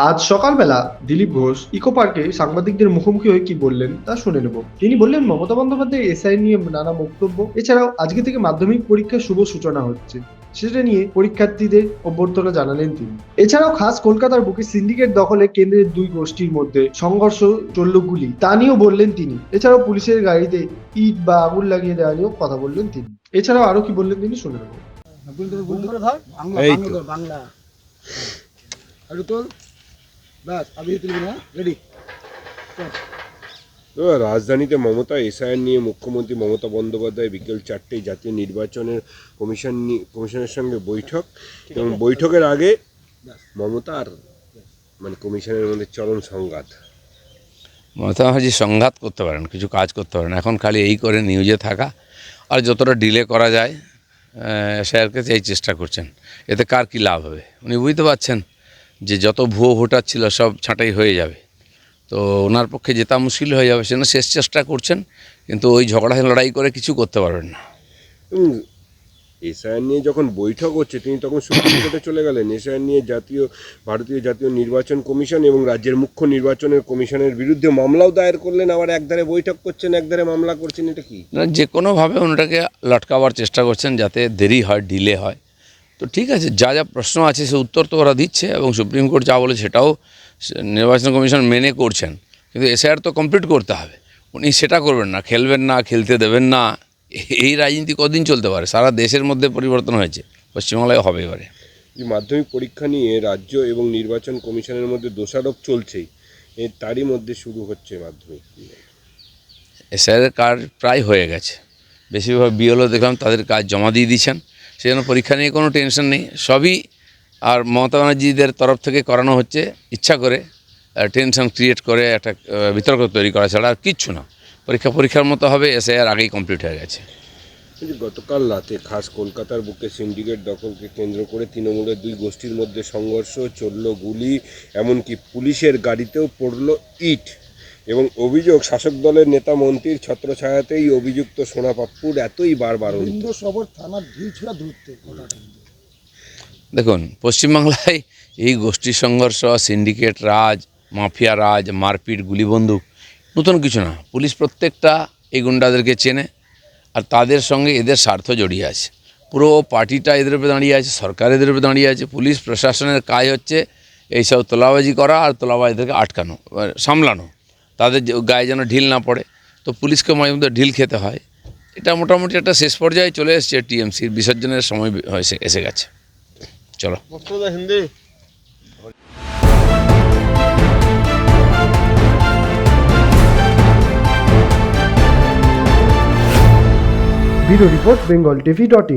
আজ সকালবেলা দিলীপ ঘোষ ইকো পার্কে সাংবাদিকদের মুখোমুখি হয়ে কি বললেন তা শুনে নেব। তিনি বললেন মমতা বন্দ্যোপাধ্যায় এসআই নিয়ে নানা বক্তব্য, এছাড়াও আজকে থেকে মাধ্যমিক পরীক্ষার শুভ সূচনা হচ্ছে, সেটা নিয়ে পরীক্ষার্থীদের অভ্যর্থনা জানালেন তিনি। এছাড়াও খাস কলকাতার বুকে সিন্ডিকেট দখলে কেন্দ্রের দুই গোষ্ঠীর মধ্যে সংঘর্ষ চলল গুলি, তা নিয়েও বললেন তিনি। এছাড়াও পুলিশের গাড়িতে ইট বা আগুন লাগিয়ে দেওয়া নিয়েও কথা বললেন তিনি। এছাড়াও আরো কি বললেন তিনি শুনে নেব। এই তো বাংলা আর তোল বাস আমি তুলবি না রেডি। তো রাজধানীতে মমতা এসআইআর নিয়ে মুখ্যমন্ত্রী মমতা বন্দ্যোপাধ্যায় বিকেল 4টায় জাতীয় নির্বাচনের কমিশনের সঙ্গে বৈঠক, এবং বৈঠকের আগে মমতা আর কমিশনের মধ্যে চরম সংঘাত। মমতা ব্যানার্জি সংঘাত করতে পারেন, কিছু কাজ করতে পারেন। এখন খালি এই করে নিউজে থাকা আর যতটা ডিলে করা যায় এসআইআরকে এই চেষ্টা করছেন। এতে কার কী লাভ হবে? উনি বুঝতে পারছেন যে যত ভুয়ো ভোটার ছিল সব ছাঁটাই হয়ে যাবে, তো ওনার পক্ষে জেতা মুশকিল হয়ে যাবে, সেজন্য শেষ চেষ্টা করছেন, কিন্তু ওই ঝগড়া লড়াই করে কিছু করতে পারবেন না। এসআইআর নিয়ে যখন বৈঠক হচ্ছে তিনি তখন সুপ্রিম কোর্টে চলে গেলেন। এসআইআর নিয়ে ভারতীয় জাতীয় নির্বাচন কমিশন এবং রাজ্যের মুখ্য নির্বাচনের কমিশনের বিরুদ্ধে মামলাও দায়ের করলেন। আবার একধারে বৈঠক করছেন, একধারে মামলা করছেন, এটা কি? যে কোনোভাবে ওনাটাকে লটকাবার চেষ্টা করছেন যাতে দেরি হয়, ডিলে হয়। তো ঠিক আছে, যা যা প্রশ্ন আছে সে উত্তর তো ওরা দিচ্ছে, এবং সুপ্রিম কোর্ট যা বলে সেটাও নির্বাচন কমিশন মেনে করছেন, কিন্তু এসআইআর তো কমপ্লিট করতে হবে। উনি সেটা করবেন না, খেলবেন না, খেলতে দেবেন না। এই রাজনীতি কদিন চলতে পারে? সারা দেশের মধ্যে পরিবর্তন হয়েছে, পশ্চিমবাংলায় হবে এবারে। এই মাধ্যমিক পরীক্ষা নিয়ে রাজ্য এবং নির্বাচন কমিশনের মধ্যে দোষারোপ চলছেই, তারই মধ্যে শুরু হচ্ছে মাধ্যমিক। এসআইআরের কাজ প্রায় হয়ে গেছে, বেশিরভাগ বিএলও দেখলাম তাদের কাজ জমা দিয়ে দিচ্ছেন, সেই জন্য পরীক্ষা নিয়ে কোনো টেনশন নেই। সবই আর মমতা ব্যানার্জিদের তরফ থেকে করানো হচ্ছে ইচ্ছা করে, টেনশন ক্রিয়েট করে একটা বিতর্ক তৈরি করা ছাড়া আর কিচ্ছু না। পরীক্ষার মতো হবে, এসআইআর আগেই কমপ্লিট হয়ে গেছে। গতকাল রাতে খাস কলকাতার বুকে সিন্ডিকেট দখলকে কেন্দ্র করে তৃণমূলের দুই গোষ্ঠীর মধ্যে সংঘর্ষ চলল, গুলি, এমনকি পুলিশের গাড়িতেও পড়ল ইট, এবং অভিযোগ শাসক দলের নেতা মন্ত্রীর ছত্রছায়াতেই অভিযুক্ত সোনা পাপ্পুর এতই বারবার থানার ঢিল ছোড়া দূরত্ব। দেখুন, পশ্চিমবাংলায় এই গোষ্ঠী সংঘর্ষ, সিন্ডিকেট রাজ, মাফিয়া রাজ, মারপিট, গুলি বন্দুক নতুন কিছু না। পুলিশ প্রত্যেকটা এই গুন্ডাদেরকে চেনে, আর তাদের সঙ্গে এদের স্বার্থ জড়িয়ে আছে। পুরো পার্টিটা এদের উপরে দাঁড়িয়ে আছে, সরকার এদের উপরে দাঁড়িয়ে আছে। পুলিশ প্রশাসনের কাজ হচ্ছে এইসব তোলাবাজি করা আর তোলাবাজিদেরকে আটকানো, সামলানো, তাদের গায়ে যেন ঢিল না পড়ে। তো পুলিশকে মাঝে মধ্যে ঢিল খেতে হয়। এটা মোটামুটি একটা শেষ পর্যায়ে চলে এসছে, টিএমসির বিসর্জনের সময় এসে গেছে। চলো। Bureau report, Bengal টিভি.in।